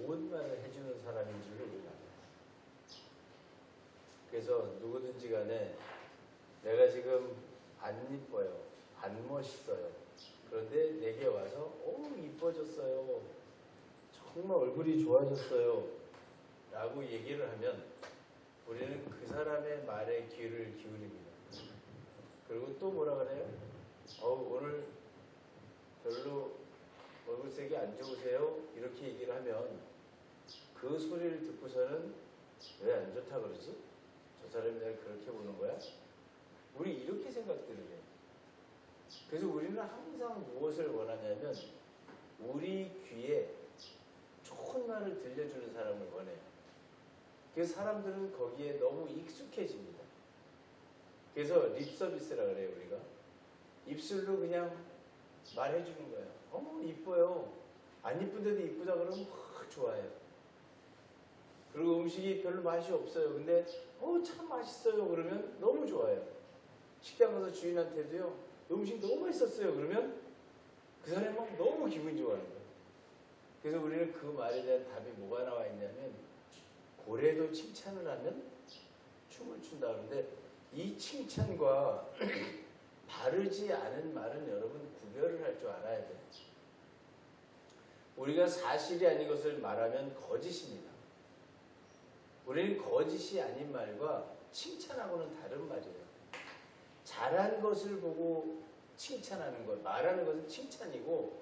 좋은 말을 해주는 사람인 줄을 몰라요. 그래서 누구든지 간에 내가 지금 안 이뻐요, 안 멋있어요. 그런데 내게 와서 이뻐졌어요, 정말 얼굴이 좋아졌어요 라고 얘기를 하면 우리는 그 사람의 말에 귀를 기울입니다. 그리고 또 뭐라 그래요? 오늘 별로 얼굴색이 안 좋으세요? 이렇게 얘기를 하면 그 소리를 듣고서는 왜 안 좋다 그러지? 저 사람이 내가 그렇게 보는 거야? 우리 이렇게 생각들을 해요. 그래서 우리는 항상 무엇을 원하냐면 우리 귀에 좋은 말을 들려주는 사람을 원해요. 그래서 사람들은 거기에 너무 익숙해집니다. 그래서 립서비스라 그래요, 우리가. 입술로 그냥 말해주는 거예요. 이뻐요. 안 이쁜데도 이쁘다 그러면 확 좋아해요. 그리고 음식이 별로 맛이 없어요. 근데 참 맛있어요 그러면 너무 좋아해요. 식당 가서 주인한테도요, 음식 너무 맛있었어요 그러면 그 사람이 막 너무 기분 좋아하는 거예요. 그래서 우리는 그 말에 대한 답이 뭐가 나와 있냐면 고래도 칭찬을 하면 춤을 춘다 그러는데 이 칭찬과 바르지 않은 말은 여러분 구별을 할 줄 알아야 돼요. 우리가 사실이 아닌 것을 말하면 거짓입니다. 우리는 거짓이 아닌 말과 칭찬하고는 다른 말이에요. 잘한 것을 보고 칭찬하는 것, 말하는 것은 칭찬이고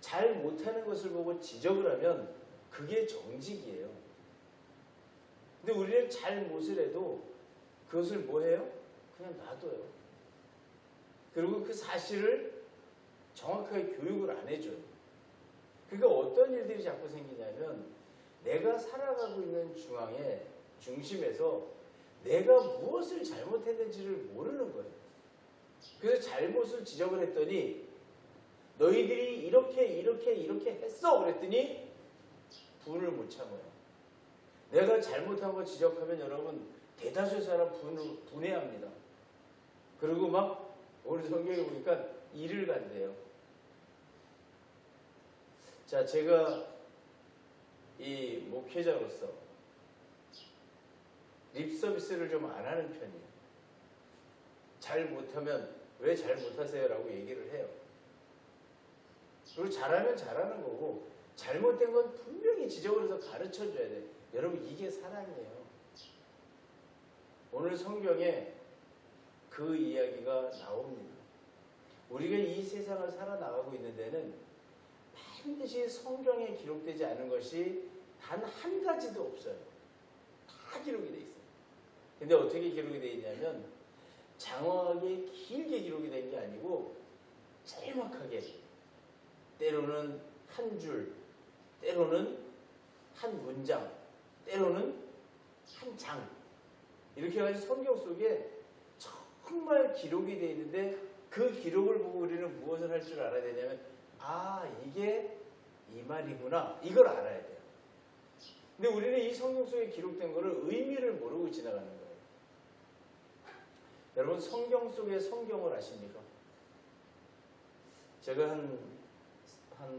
잘 못하는 것을 보고 지적을 하면 그게 정직이에요. 근데 우리는 잘못을 해도 그것을 뭐 해요? 그냥 놔둬요. 그리고 그 사실을 정확하게 교육을 안 해줘요. 그러니까 어떤 일들이 자꾸 생기냐면 내가 살아가고 있는 중심에서 내가 무엇을 잘못했는지를 모르는 거예요. 그래서 잘못을 지적을 했더니 너희들이 이렇게 했어 그랬더니 분을 못 참아요. 내가 잘못한 거 지적하면 여러분 대다수의 사람 분해합니다. 그리고 막 오늘 성경에 보니까 일을 간대요. 자, 제가 이 목회자로서 립서비스를 좀 안 하는 편이에요. 잘 못하면 왜 잘 못하세요? 라고 얘기를 해요. 그리고 잘하면 잘하는 거고 잘못된 건 분명히 지적을 해서 가르쳐줘야 돼요. 여러분 이게 사랑이에요. 오늘 성경에 그 이야기가 나옵니다. 우리가 이 세상을 살아나가고 있는 데는 반드시 성경에 기록되지 않은 것이 단 한 가지도 없어요. 다 기록이 돼 있어요. 근데 어떻게 기록이 돼 있냐면 장황하게 길게 기록이 된 게 아니고 짤막하게 때로는 한 줄, 때로는 한 문장, 때로는 한 장 이렇게 해가지고 성경 속에 정말 기록이 되어 있는데 그 기록을 보고 우리는 무엇을 할 줄 알아야 되냐면 이게 이 말이구나 이걸 알아야 돼요. 근데 우리는 이 성경 속에 기록된 거를 의미를 모르고 지나가는 거예요. 여러분 성경 속의 성경을 아십니까? 제가 한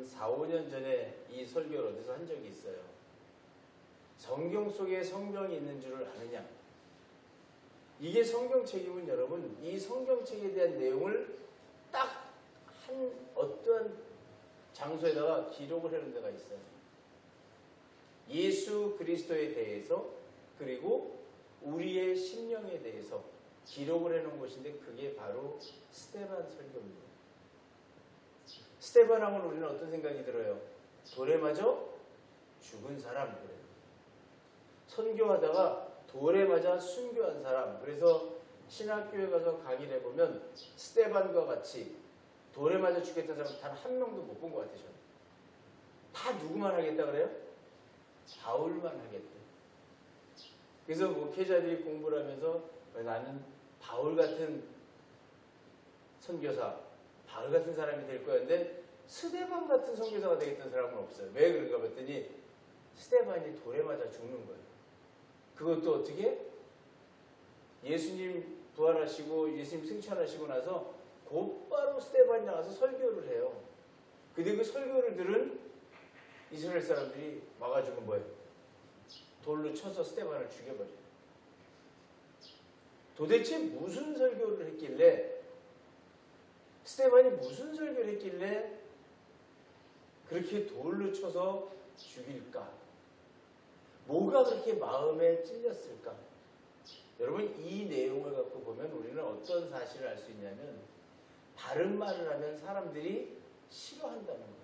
4, 5년 전에 이 설교를 어디서 한 적이 있어요. 성경 속에 성경이 있는 줄을 아느냐? 이게 성경책이면 여러분 이 성경책에 대한 내용을 딱 한 어떠한 장소에다가 기록을 해놓은 데가 있어요. 예수 그리스도에 대해서 그리고 우리의 심령에 대해서 기록을 해놓은 곳인데 그게 바로 스데반 설교입니다. 스데반 하면 우리는 어떤 생각이 들어요? 돌에 맞아 죽은 사람 그래요. 선교하다가 돌에 맞아 순교한 사람. 그래서 신학교에 가서 강의를 해보면 스데반과 같이 돌에 맞아 죽겠다는 사람 단 한 명도 못 본 것 같아요. 저는. 다 누구만 하겠다 그래요? 바울만 하겠대. 그래서 목회자들이 공부를 하면서 나는 바울 같은 선교사, 바울 같은 사람이 될 거야. 근데 스데반 같은 선교사가 되겠다는 사람은 없어요. 왜 그런가 봤더니 스데반이 돌에 맞아 죽는 거예요. 그것도 어떻게? 예수님 부활하시고 예수님 승천하시고 나서 곧바로 스데반이 나가서 설교를 해요. 근데 그 설교를 들은 이스라엘 사람들이 와가지고 뭐예요? 돌로 쳐서 스데반을 죽여버려요. 도대체 무슨 설교를 했길래, 스데반이 무슨 설교를 했길래 그렇게 돌로 쳐서 죽일까? 뭐가 그렇게 마음에 찔렸을까? 여러분, 이 내용을 갖고 보면 우리는 어떤 사실을 알 수 있냐면, 바른 말을 하면 사람들이 싫어한다는 거예요.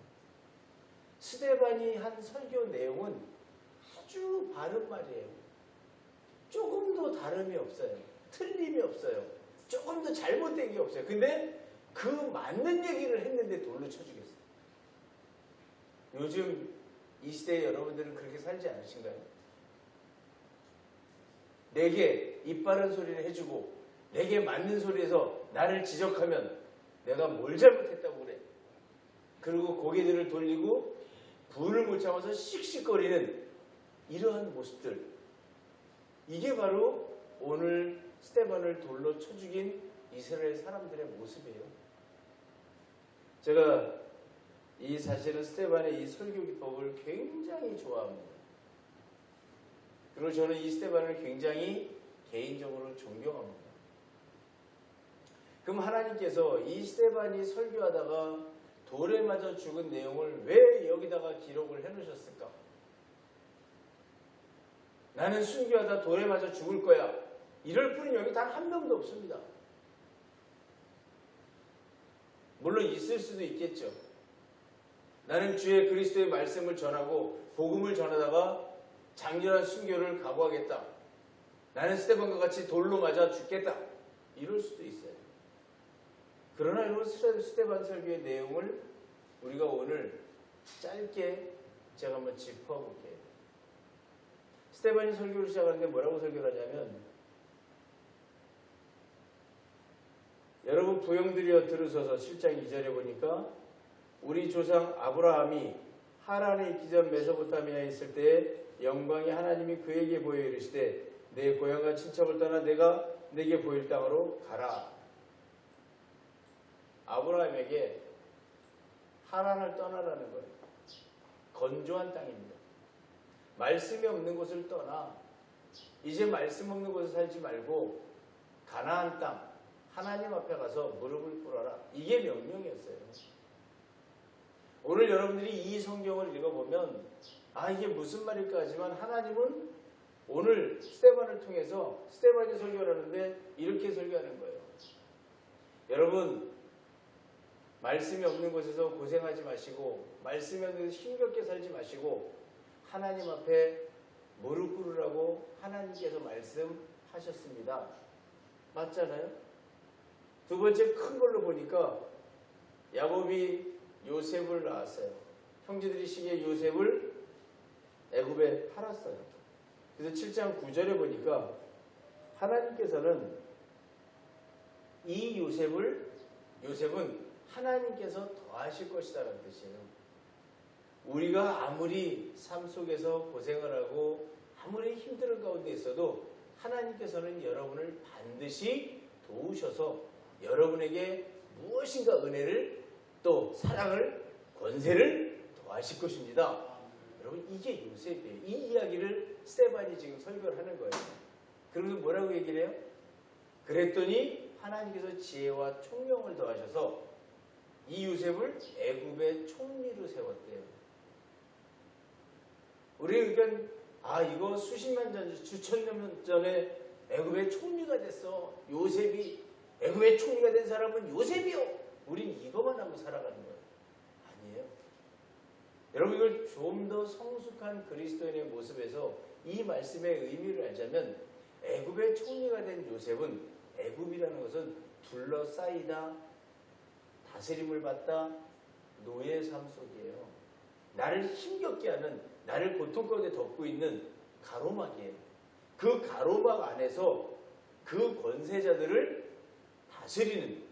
스데반이 한 설교 내용은 아주 바른 말이에요. 조금도 다름이 없어요. 틀림이 없어요. 조금도 잘못된 게 없어요. 근데 그 맞는 얘기를 했는데 돌로 쳐주겠어요. 요즘 이 시대에 여러분들은 그렇게 살지 않으신가요? 내게 입바른 소리를 해주고 내게 맞는 소리에서 나를 지적하면 내가 뭘 잘못했다고 그래. 그리고 고개들을 돌리고 분을 못 참아서 씩씩거리는 이러한 모습들. 이게 바로 오늘 스데반을 돌로 쳐 죽인 이스라엘 사람들의 모습이에요. 제가 이 사실은 스데반의 이 설교 기법을 굉장히 좋아합니다. 그리고 저는 이 스데반을 굉장히 개인적으로 존경합니다. 그럼 하나님께서 이 스데반이 설교하다가 돌에 맞아 죽은 내용을 왜 여기다가 기록을 해놓으셨을까? 나는 순교하다 돌에 맞아 죽을 거야. 이럴 분은 여기 단 한 명도 없습니다. 물론 있을 수도 있겠죠. 나는 주의 그리스도의 말씀을 전하고 복음을 전하다가 장렬한 순교를 각오하겠다. 나는 스데반과 같이 돌로 맞아 죽겠다. 이럴 수도 있어요. 그러나 이런 스데반 설교의 내용을 우리가 오늘 짧게 제가 한번 짚어볼게요. 스데반이 설교를 시작하는데 뭐라고 설교를 하냐면, 여러분 부형들이여 들으소서. 7장 2절에 보니까 우리 조상 아브라함이 하란에 있기 전 메소포타미아에 있을 때에 영광이 하나님이 그에게 보여 이르시되 내 고향과 친척을 떠나 내가 내게 보일 땅으로 가라. 아브라함에게 하란을 떠나라는 거예요. 건조한 땅입니다. 말씀이 없는 곳을 떠나 이제 말씀 없는 곳에 살지 말고 가나안 땅 하나님 앞에 가서 무릎을 꿇어라. 이게 명령이었어요. 오늘 여러분들이 이 성경을 읽어보면 이게 무슨 말일까 하지만 하나님은 오늘 스데반을 통해서 스데반이 설교를 하는데 이렇게 설교하는 거예요. 여러분, 말씀이 없는 곳에서 고생하지 마시고 말씀이 없는 곳에서 힘겹게 살지 마시고 하나님 앞에 무릎 꿇으라고 하나님께서 말씀하셨습니다. 맞잖아요? 두 번째 큰 걸로 보니까 야곱이 요셉을 낳았어요. 형제들이 시기에 요셉을 애굽에 팔았어요. 그래서 7장 9절에 보니까 하나님께서는 이 요셉은 하나님께서 더하실 것이다라는 뜻이에요. 우리가 아무리 삶 속에서 고생을 하고 아무리 힘든 가운데 있어도 하나님께서는 여러분을 반드시 도우셔서 여러분에게 무엇인가 은혜를 또 사랑을 권세를 더하실 것입니다. 여러분, 이게 요셉이에요. 이 이야기를 스데반이 지금 설교를 하는 거예요. 그러면서 뭐라고 얘기를 해요? 그랬더니 하나님께서 지혜와 총명을 더하셔서 이 요셉을 애굽의 총리로 세웠대요. 우리 그러니까 이거 수십만 년, 수천 년 전에 애굽의 총리가 됐어. 요셉이 애굽의 총리가 된 사람은 요셉이요. 우린 이거만 하고 살아가는 거예요. 아니에요. 여러분, 이걸 좀 더 성숙한 그리스도인의 모습에서 이 말씀의 의미를 알자면 애굽의 총리가 된 요셉은 애굽이라는 것은 둘러싸이다, 다스림을 받다, 노예 삶 속이에요. 나를 힘겹게 하는, 나를 고통 가운데 덮고 있는 가로막이에요. 그 가로막 안에서 그 권세자들을 다스리는,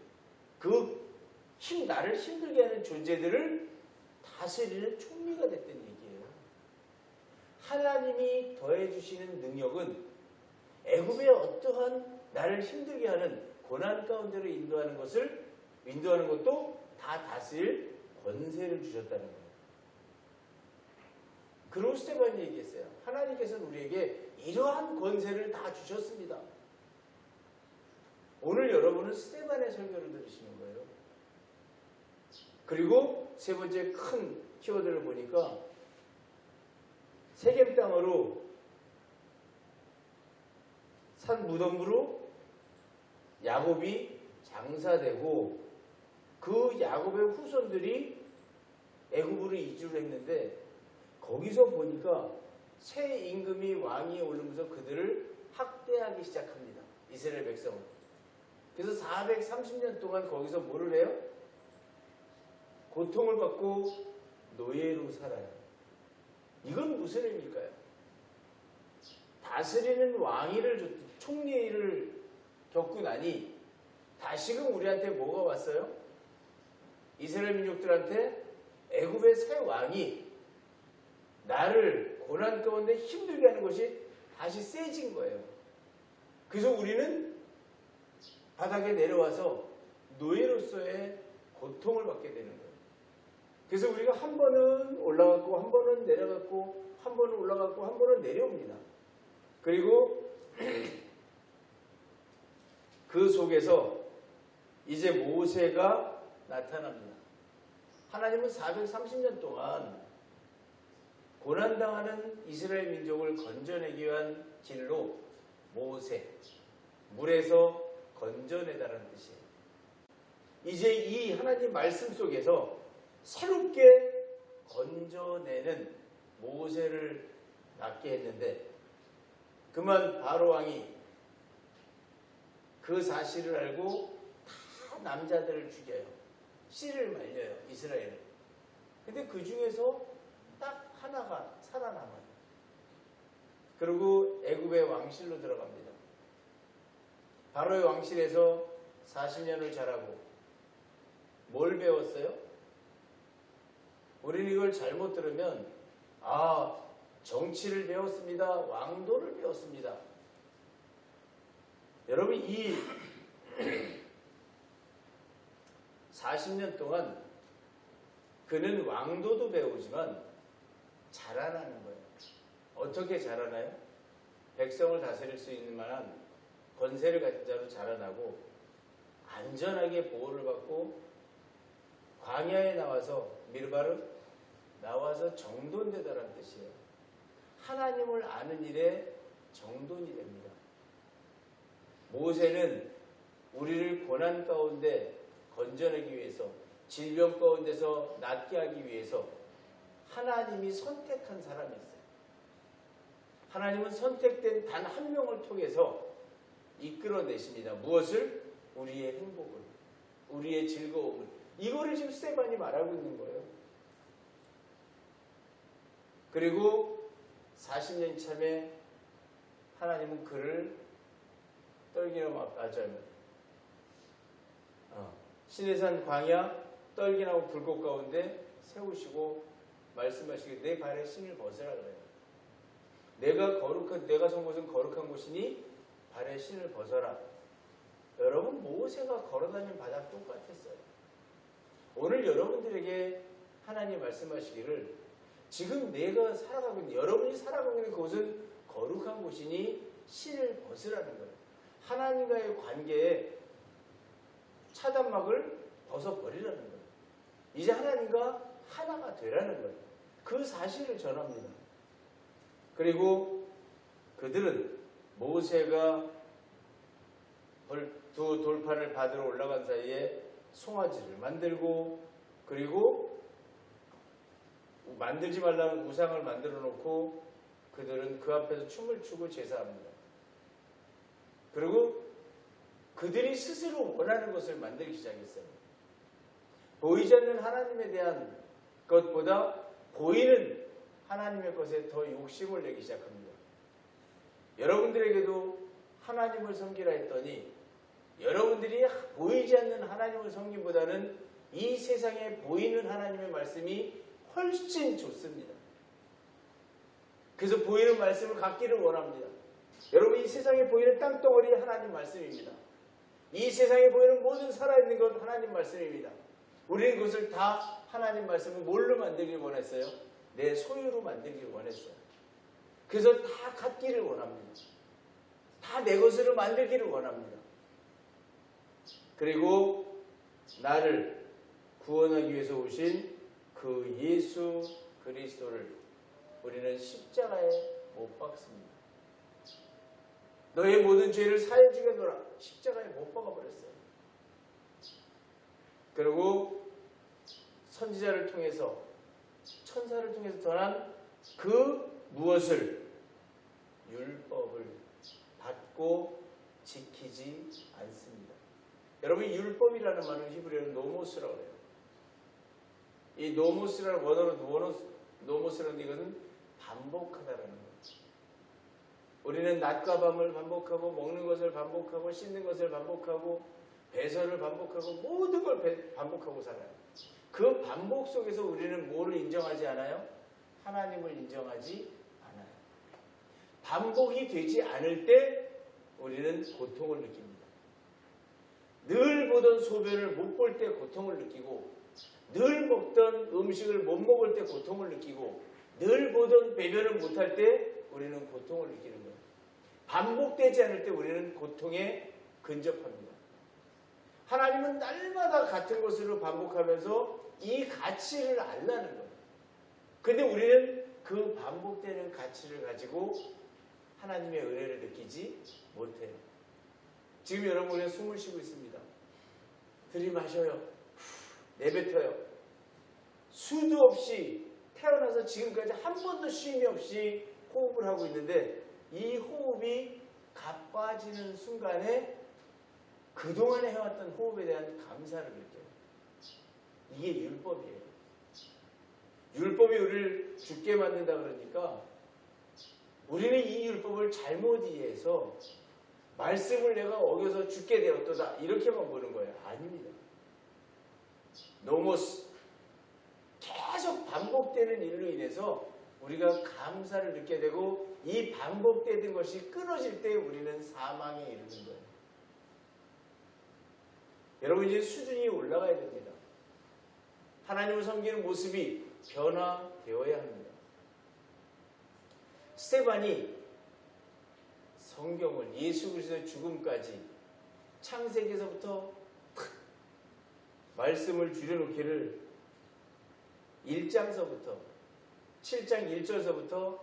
나를 힘들게 하는 존재들을 다스리는 총리가 됐던 얘기예요. 하나님이 더해주시는 능력은 애굽의 어떠한 나를 힘들게 하는 고난 가운데로 인도하는 것도 다 다스릴 권세를 주셨다는 거예요. 그리고 스데반이 얘기했어요. 하나님께서는 우리에게 이러한 권세를 다 주셨습니다. 오늘 여러분은 스데반의 설교를 들으시는 거예요. 그리고 세 번째 큰 키워드를 보니까 세겜 땅으로 산 무덤으로 야곱이 장사되고 그 야곱의 후손들이 애굽으로 이주를 했는데 거기서 보니까 새 임금이 왕위에 오르면서 그들을 학대하기 시작합니다. 이스라엘 백성을. 그래서 430년 동안 거기서 뭐를 해요? 고통을 받고 노예로 살아요. 이건 무슨 의미일까요? 다스리는 왕위를 총리를 겪고 나니 다시금 우리한테 뭐가 왔어요? 이스라엘 민족들한테 애굽의 새 왕이 나를 고난 가운데 힘들게 하는 것이 다시 세진 거예요. 그래서 우리는 바닥에 내려와서 노예로서의 고통을 받게 되는 거예요. 그래서 우리가 한 번은 올라갔고 한 번은 내려갔고 한 번은 올라갔고 한 번은 내려옵니다. 그리고 그 속에서 이제 모세가 나타납니다. 하나님은 430년 동안 고난당하는 이스라엘 민족을 건져내기 위한 길로 모세, 물에서 건져내다라는 뜻이에요. 이제 이 하나님 말씀 속에서 새롭게 건져내는 모세를 낳게 했는데 그만 바로 왕이 그 사실을 알고 다 남자들을 죽여요. 씨를 말려요. 이스라엘을. 근데 그 중에서 딱 하나가 살아남아요. 그리고 애굽의 왕실로 들어갑니다. 바로의 왕실에서 40년을 자라고 뭘 배웠어요? 우리는 이걸 잘못 들으면 정치를 배웠습니다. 왕도를 배웠습니다. 여러분 이 40년 동안 그는 왕도도 배우지만 자라나는 거예요. 어떻게 자라나요? 백성을 다스릴 수 있는 만한 권세를 가진 자로 자라나고 안전하게 보호를 받고 광야에 나와서 미르바르 나와서 정돈되다라는 뜻이에요. 하나님을 아는 일에 정돈이 됩니다. 모세는 우리를 고난 가운데 건져내기 위해서 질병 가운데서 낫게 하기 위해서 하나님이 선택한 사람이었어요. 하나님은 선택된 단 한 명을 통해서 이끌어내십니다. 무엇을? 우리의 행복을, 우리의 즐거움을. 이거를 지금 스데반이 말하고 있는 거예요. 그리고 40년 참에 하나님은 그를 떨기나무 시내산 광야 떨기나무 불꽃 가운데 세우시고 말씀하시기를 내 발에 신을 벗으라 그래요. 내가 선 곳은 거룩한 곳이니 발에 신을 벗어라. 여러분 모세가 걸어다닌 바닥 똑같았어요. 오늘 여러분들에게 하나님 말씀하시기를 지금 내가 살아가고 있는 여러분이 살아가고 있는 그곳은 거룩한 곳이니 신을 벗으라는 거예요. 하나님과의 관계에 차단막을 벗어버리라는 거예요. 이제 하나님과 하나가 되라는 거예요. 그 사실을 전합니다. 그리고 그들은 모세가 두 돌판을 받으러 올라간 사이에 송아지를 만들고 그리고 만들지 말라는 우상을 만들어 놓고 그들은 그 앞에서 춤을 추고 제사합니다. 그리고 그들이 스스로 원하는 것을 만들기 시작했어요. 보이지 않는 하나님에 대한 것보다 보이는 하나님의 것에 더 욕심을 내기 시작합니다. 여러분들에게도 하나님을 섬기라 했더니 여러분들이 보이지 않는 하나님을 섬김보다는 이 세상에 보이는 하나님의 말씀이 훨씬 좋습니다. 그래서 보이는 말씀을 갖기를 원합니다. 여러분 이 세상에 보이는 땅덩어리 하나님 말씀입니다. 이 세상에 보이는 모든 살아있는 것 하나님 말씀입니다. 우리는 그것을 다 하나님 말씀을 뭘로 만들길 원했어요? 내 소유로 만들기를 원했어요. 그래서 다 갖기를 원합니다. 다 내 것으로 만들기를 원합니다. 그리고 나를 구원하기 위해서 오신 그 예수 그리스도를 우리는 십자가에 못 박습니다. 너의 모든 죄를 사해 주겠노라. 십자가에 못 박아버렸어요. 그리고 선지자를 통해서, 천사를 통해서 전한 그 무엇을, 율법을 받고 지키지 않습니다. 여러분, 율법이라는 말은 히브리어로 노모스라고 해요. 이 노모스라는 원어로 노모스라는 이것은 반복하다라는 거죠. 우리는 낮과 밤을 반복하고, 먹는 것을 반복하고, 씻는 것을 반복하고, 배설을 반복하고, 모든 걸 반복하고 살아요. 그 반복 속에서 우리는 뭐를 인정하지 않아요? 하나님을 인정하지 않아요. 반복이 되지 않을 때 우리는 고통을 느낍니다. 늘 보던 소변을 못 볼 때 고통을 느끼고, 늘 먹던 음식을 못 먹을 때 고통을 느끼고, 늘 보던 배변을 못할 때 우리는 고통을 느끼는 거예요. 반복되지 않을 때 우리는 고통에 근접합니다. 하나님은 날마다 같은 것으로 반복하면서 이 가치를 알라는 거예요. 그런데 우리는 그 반복되는 가치를 가지고 하나님의 은혜를 느끼지 못해요. 지금 여러분, 우리는 숨을 쉬고 있습니다. 들이마셔요. 내뱉어요. 수도 없이 태어나서 지금까지 한 번도 쉼이 없이 호흡을 하고 있는데, 이 호흡이 가빠지는 순간에 그동안에 해왔던 호흡에 대한 감사를 느껴요. 이게 율법이에요. 율법이 우리를 죽게 만든다 그러니까 우리는 이 율법을 잘못 이해해서 말씀을 내가 어겨서 죽게 되었도다 이렇게만 보는 거예요. 아닙니다. 노모스, 계속 반복되는 일로 인해서 우리가 감사를 느끼게 되고, 이 반복되는 것이 끊어질 때 우리는 사망에 이르는 거예요. 여러분, 이제 수준이 올라가야 됩니다. 하나님을 섬기는 모습이 변화되어야 합니다. 스데반이 성경을, 예수 그리스도의 죽음까지 창세기에서부터 말씀을 줄여놓기를 1장서부터 7장 1절서부터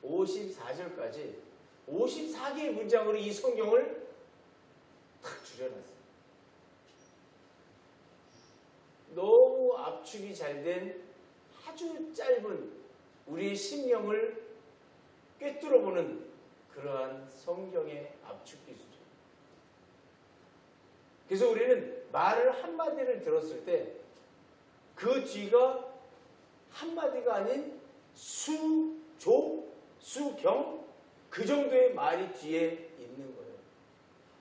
54절까지 54개의 문장으로 이 성경을 탁 줄여놨어요. 너무 압축이 잘 된 아주 짧은 우리의 심령을 꿰뚫어보는 그러한 성경의 압축 기술이에요. 그래서 우리는 말을 한마디를 들었을 때 그 뒤가 한마디가 아닌 수, 조, 수경, 그 정도의 말이 뒤에 있는 거예요.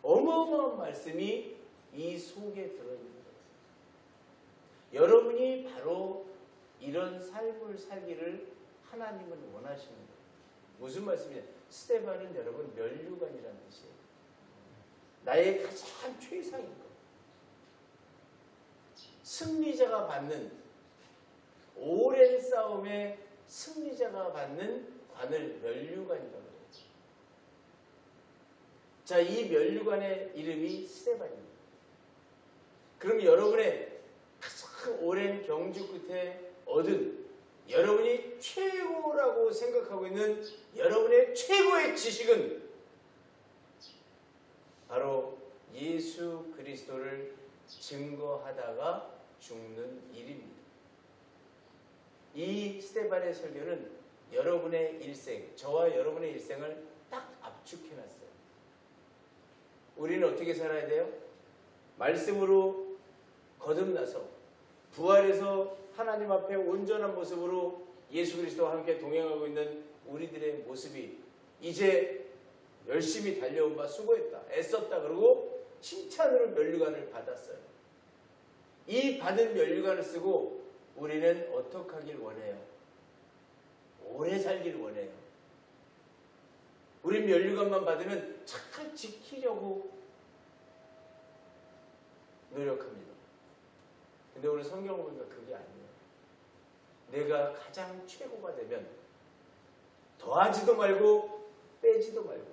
어마어마한 말씀이 이 속에 들어있는 거예요. 여러분이 바로 이런 삶을 살기를 하나님은 원하시는 거예요. 무슨 말씀이냐? 스데반은 여러분 면류관이라는 뜻이에요. 나의 가장 최상인 것. 승리자가 받는, 오랜 싸움의 승리자가 받는 관을 면류관이라고 해요. 자, 이 면류관의 이름이 스데반입니다. 그럼 여러분의 가장 오랜 경주 끝에 얻은, 여러분이 최고라고 생각하고 있는 여러분의 최고의 지식은 바로 예수 그리스도를 증거하다가 죽는 일입니다. 이 스데반의 설교는 여러분의 일생, 저와 여러분의 일생을 딱 압축해놨어요. 우리는 어떻게 살아야 돼요? 말씀으로 거듭나서 부활해서 하나님 앞에 온전한 모습으로 예수 그리스도와 함께 동행하고 있는 우리들의 모습이, 이제 열심히 달려온 바 수고했다, 애썼다, 그러고 칭찬으로 면류관을 받았어요. 이 받은 면류관을 쓰고 우리는 어떻게 하길 원해요? 오래 살길 원해요. 우리 면류관만 받으면 잘 지키려고 노력합니다. 근데 오늘 성경을 보니까 그게 아니에요. 내가 가장 최고가 되면 더하지도 말고 빼지도 말고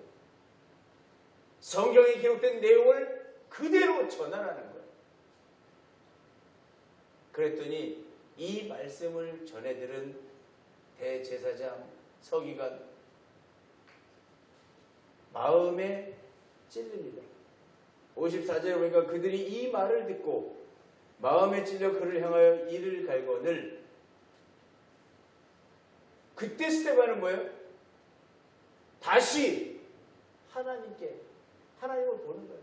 성경에 기록된 내용을 그대로 전하라는 거예요. 그랬더니 이 말씀을 전해들은 대제사장, 서기관 마음에 찔립니다. 54절에 보니까 그들이 이 말을 듣고 마음에 찔려 그를 향하여 이를 갈거늘. 그때 스데반은 뭐예요? 다시 하나님을 보는 거예요.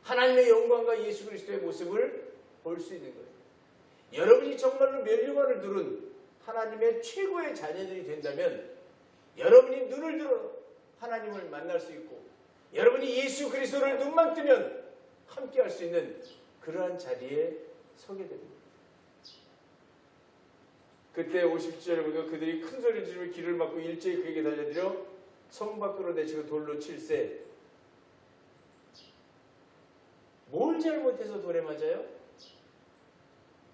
하나님의 영광과 예수 그리스도의 모습을 볼 수 있는 거예요. 여러분이 정말로 면류관을 두른 하나님의 최고의 자녀들이 된다면 여러분이 눈을 들어 하나님을 만날 수 있고 여러분이 예수 그리스도를 눈만 뜨면 함께 할 수 있는 그러한 자리에 서게 됩니다. 그때 50절에 보니까 그들이 큰 소리를 지르며 길을 막고 일제히 그에게 달려들여 성 밖으로 내치고 돌로 칠세. 뭘 잘못해서 돌에 맞아요?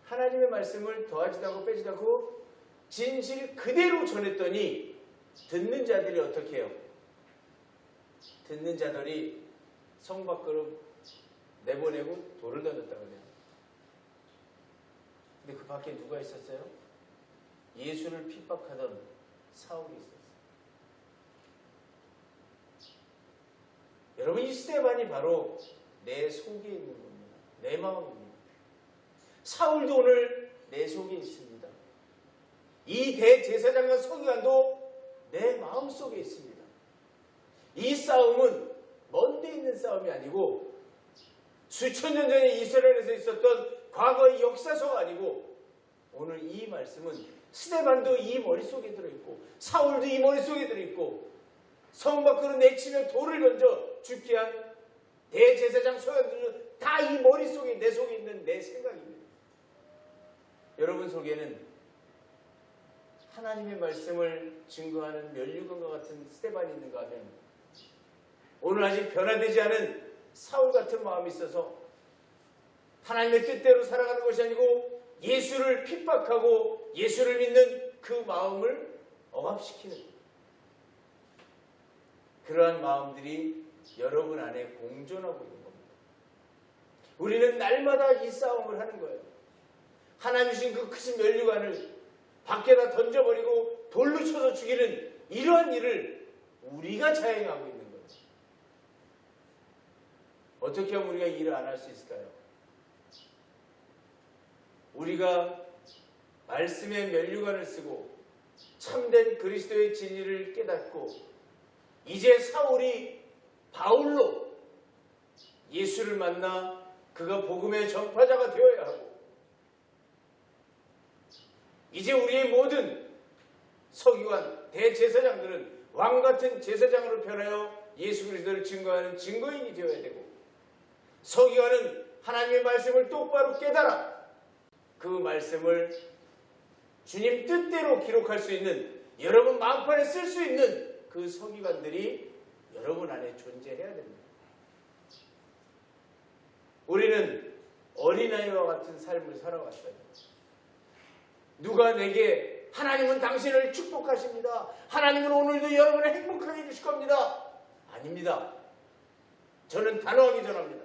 하나님의 말씀을 더하지도 않고 빼지도 않고 진실 그대로 전했더니 듣는 자들이 어떻게 해요? 듣는 자들이 성 밖으로 내보내고 돌을 던졌다고 해요. 근데 그 밖에 누가 있었어요? 예수를 핍박하던 사울이 있었어요. 여러분, 이 스데반이 바로 내 속에 있는 겁니다. 내 마음입니다. 사울도 오늘 내 속에 있습니다. 이 대제사장과 서기관도 내 마음 속에 있습니다. 이 싸움은 먼데 있는 싸움이 아니고 수천 년 전에 이스라엘에서 있었던 과거의 역사서가 아니고 오늘 이 말씀은 스데반도 이 머릿속에 들어있고 사울도 이 머릿속에 들어있고 성 밖으로 내치며 돌을 던져 죽게 한 대제사장 서기관들은 다 이 머릿속에 내 속에 있는 내 생각입니다. 여러분 속에는 하나님의 말씀을 증거하는 면류관과 같은 스데반이 있는가 하면 오늘 아직 변화되지 않은 사울 같은 마음이 있어서 하나님의 뜻대로 살아가는 것이 아니고 예수를 핍박하고 예수를 믿는 그 마음을 억압시키는 그러한 마음들이 여러분 안에 공존하고 있는 겁니다. 우리는 날마다 이 싸움을 하는 거예요. 하나님 주신 그 크신 면류관을 밖에다 던져버리고 돌로 쳐서 죽이는 이러한 일을 우리가 자행하고 있는 거예요. 어떻게 하면 우리가 일을 안 할 수 있을까요? 우리가 말씀의 면류관을 쓰고 참된 그리스도의 진리를 깨닫고 이제 사울이 바울로 예수를 만나 그가 복음의 전파자가 되어야 하고 이제 우리의 모든 서기관, 대제사장들은 왕같은 제사장으로 변하여 예수 그리스도를 증거하는 증거인이 되어야 되고 서기관은 하나님의 말씀을 똑바로 깨달아 그 말씀을 주님 뜻대로 기록할 수 있는 여러분 마음판에 쓸 수 있는 그 서기관들이 여러분 안에 존재해야 됩니다. 우리는 어린아이와 같은 삶을 살아왔어요. 누가 내게 하나님은 당신을 축복하십니다. 하나님은 오늘도 여러분을 행복하게 해주실 겁니다. 아닙니다. 저는 단호하게 전합니다.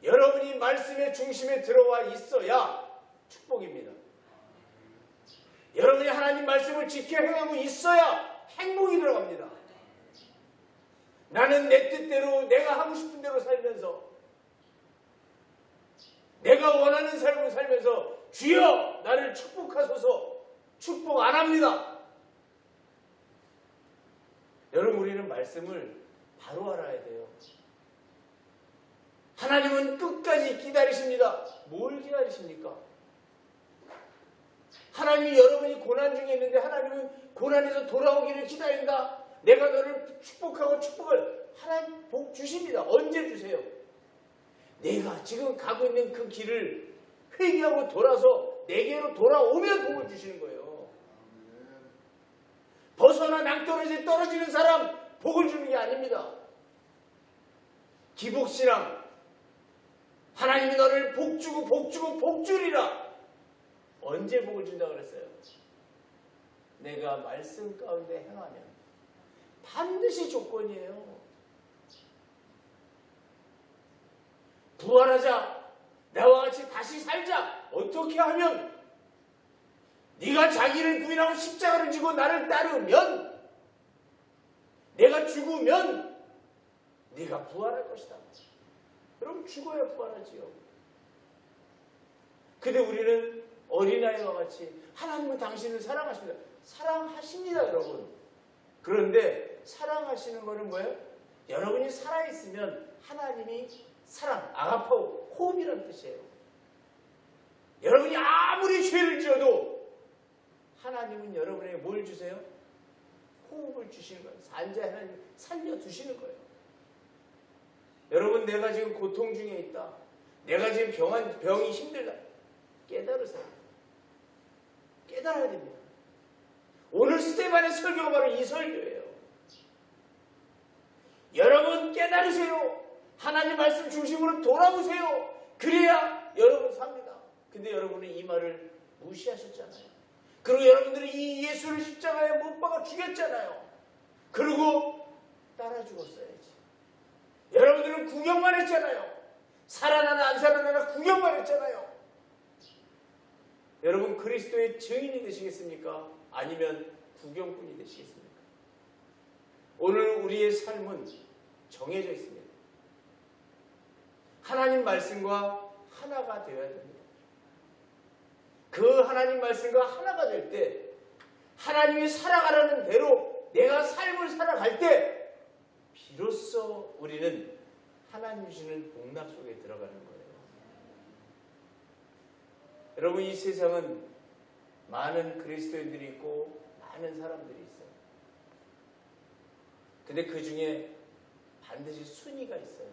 여러분이 말씀의 중심에 들어와 있어야 축복입니다. 여러분이 하나님 말씀을 지켜 행하고 있어야 행복이 들어갑니다. 나는 내 뜻대로 내가 하고 싶은 대로 살면서 내가 원하는 삶을 살면서 주여 나를 축복하소서 축복 안 합니다. 여러분 우리는 말씀을 바로 알아야 돼요. 하나님은 끝까지 기다리십니다. 뭘 기다리십니까? 하나님이 여러분이 고난 중에 있는데 하나님은 고난에서 돌아오기를 기다린다. 내가 너를 축복하고 축복을 하나님 복 주십니다. 언제 주세요? 내가 지금 가고 있는 그 길을 회개하고 돌아서 내게로 돌아오면 복을 주시는 거예요. 벗어나 낭떠러지에 떨어지는 사람 복을 주는 게 아닙니다. 기복신앙 하나님이 너를 복주고 복주고 복주리라. 언제 복을 준다고 그랬어요? 내가 말씀 가운데 행하면. 반드시 조건이에요. 부활하자. 나와 같이 다시 살자. 어떻게 하면? 네가 자기를 부인하고 십자가를 지고 나를 따르면, 내가 죽으면 네가 부활할 것이다. 여러분, 죽어야 부활하지요. 근데 우리는 어린아이와 같이 하나님은 당신을 사랑하십니다. 사랑하십니다, 여러분. 그런데 사랑하시는 거는 뭐예요? 여러분이 살아있으면 하나님이 사랑, 아가파오, 호흡이라는 뜻이에요. 여러분이 아무리 죄를 지어도 하나님은 여러분에게 뭘 주세요? 호흡을 주시는 거예요. 산자에 하나님 살려두시는 거예요. 여러분, 내가 지금 고통 중에 있다. 내가 지금 병이 힘들다. 깨달으세요. 깨달아야 됩니다. 오늘 스테반의 설교가 바로 이 설교예요. 여러분, 깨달으세요. 하나님 말씀 중심으로 돌아오세요. 그래야 여러분 삽니다. 근데 여러분은 이 말을 무시하셨잖아요. 그리고 여러분들이 이 예수를 십자가에 못 박아 죽였잖아요. 그리고 따라 죽었어야지. 여러분들은 구경만 했잖아요. 살아나나 안 살아나나 구경만 했잖아요. 여러분, 그리스도의 증인이 되시겠습니까? 아니면 구경꾼이 되시겠습니까? 오늘 우리의 삶은 정해져 있습니다. 하나님 말씀과 하나가 되어야 됩니다. 그 하나님 말씀과 하나가 될 때, 하나님이 살아가라는 대로 내가 삶을 살아갈 때 비로소 우리는 하나님 주시는 복락 속에 들어가는 거예요. 여러분, 이 세상은 많은 그리스도인들이 있고 많은 사람들이 있어요. 근데 그 중에 반드시 순위가 있어요.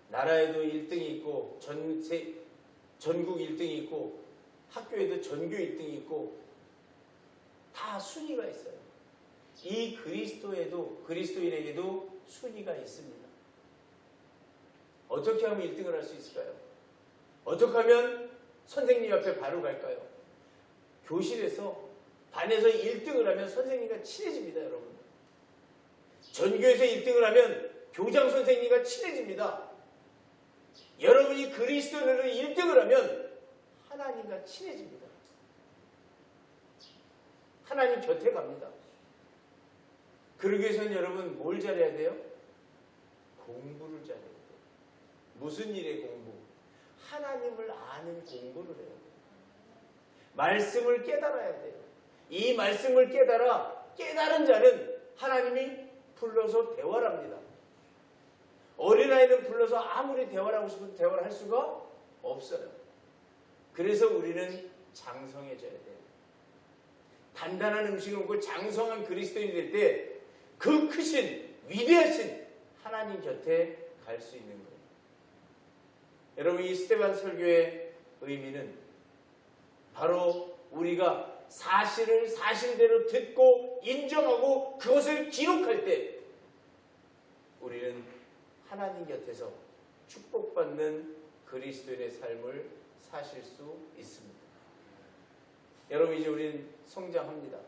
나라에도 1등이 있고 전국 1등이 있고 학교에도 전교 1등이 있고 다 순위가 있어요. 이 그리스도인에게도 순위가 있습니다. 어떻게 하면 1등을 할 수 있을까요? 어떻게 하면 선생님 옆에 바로 갈까요? 교실에서 반에서 1등을 하면 선생님과 친해집니다, 여러분. 전교에서 1등을 하면 교장 선생님과 친해집니다. 여러분이 그리스도인으로 1등을 하면 하나님과 친해집니다. 하나님 곁에 갑니다. 그러기 위해서는 여러분 뭘 잘해야 돼요? 공부를 잘해야 돼요. 무슨 일의 공부? 하나님을 아는 공부를 해요. 말씀을 깨달아야 돼요. 이 말씀을 깨달은 자는 하나님이 불러서 대화를 합니다. 어린아이는 불러서 아무리 대화를 하고 싶어도 대화를 할 수가 없어요. 그래서 우리는 장성해져야 돼요. 단단한 음식을 먹고 장성한 그리스도인이 될 때 그 크신 위대하신 하나님 곁에 갈 수 있는 거예요. 여러분, 이 스테반 설교의 의미는 바로 우리가 사실을 사실대로 듣고 인정하고 그것을 기록할 때 우리는 하나님 곁에서 축복받는 그리스도인의 삶을 사실 수 있습니다. 여러분, 이제 우리는 성장합니다.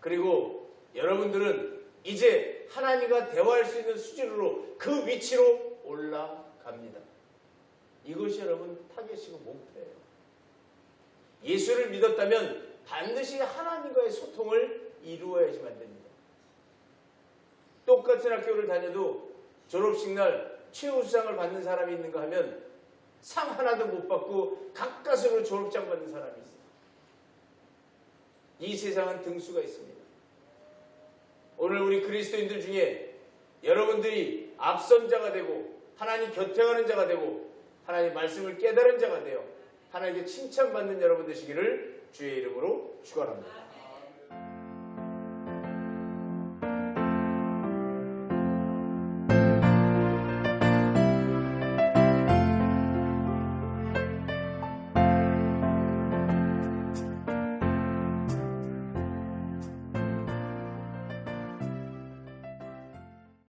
그리고 여러분들은 이제 하나님과 대화할 수 있는 수준으로 그 위치로 올라갑니다. 이것이 여러분 타겟이고 목표예요. 예수를 믿었다면 반드시 하나님과의 소통을 이루어야지만 됩니다. 똑같은 학교를 다녀도 졸업식 날 최우수상을 받는 사람이 있는가 하면 상 하나도 못 받고 가까스로 졸업장 받는 사람이 있어요. 이 세상은 등수가 있습니다. 오늘 우리 그리스도인들 중에 여러분들이 앞선 자가 되고 하나님 곁에 가는 자가 되고 하나님 말씀을 깨달은 자가 되어 하나님께 칭찬받는 여러분 되시기를 주의 이름으로 축원합니다.